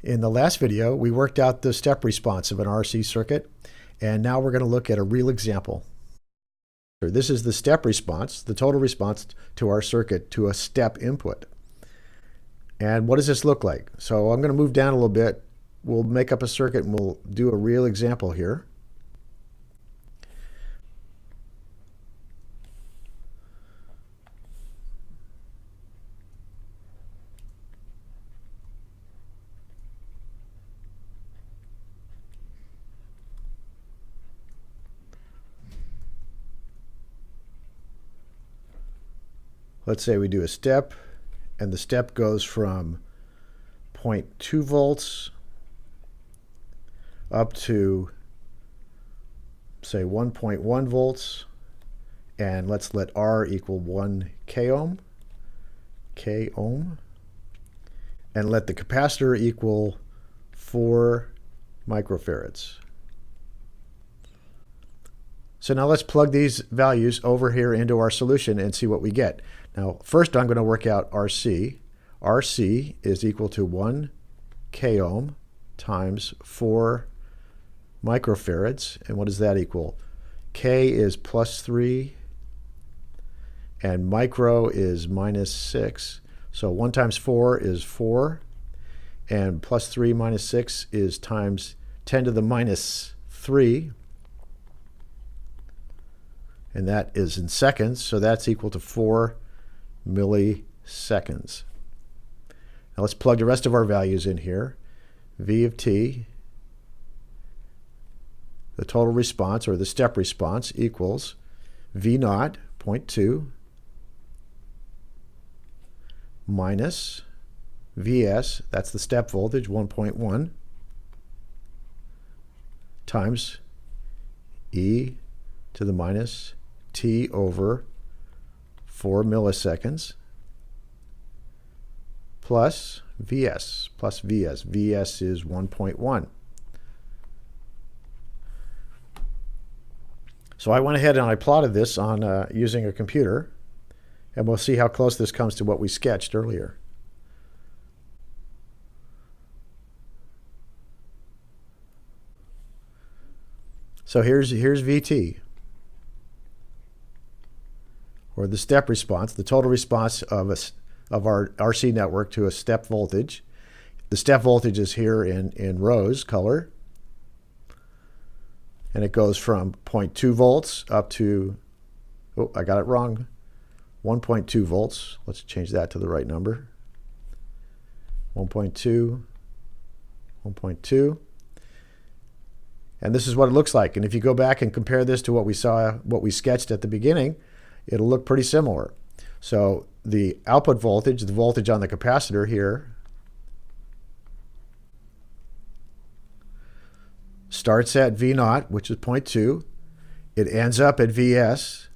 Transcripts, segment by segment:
In the last video, we worked out the step response of an RC circuit, and now we're going to look at a real example. This is the step response, the total response to our circuit to a step input. And what does this look like? So I'm going to move down a little bit. We'll make up a circuit and we'll do a real example here. Let's say we do a step, and the step goes from 0.2 volts up to, say, 1.1 volts, and let's let R equal 1 k-ohm, and let the capacitor equal 4 microfarads. So now let's plug these values over here into our solution and see what we get. Now, first I'm going to work out RC. RC is equal to 1 k-ohm times 4 microfarads. And what does that equal? K is +3, and micro is -6. So 1 times 4 is 4, and +3 minus 6 is times 10 to the -3. And that is in seconds, so that's equal to 4 milliseconds. Now let's plug the rest of our values in here. V of t, the total response, or the step response, equals V naught, 0.2, minus Vs, that's the step voltage, 1.1, times e to the minus t over 4 milliseconds plus Vs. Vs is 1.1. So I went ahead and I plotted this on using a computer, and we'll see how close this comes to what we sketched earlier. So here's Vt, or the step response, the total response of our RC network to a step voltage. The step voltage is here in rose color, and it goes from 0.2 volts up to, oh, I got it wrong, 1.2 volts. Let's change that to the right number. 1.2, 1.2. And this is what it looks like. And if you go back and compare this to what we sketched at the beginning, it'll look pretty similar. So the output voltage, the voltage on the capacitor here, starts at V naught, which is 0.2. It ends up at Vs,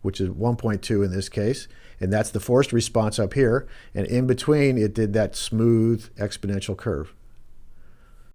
which is 1.2 in this case, and that's the forced response up here. And in between, it did that smooth exponential curve.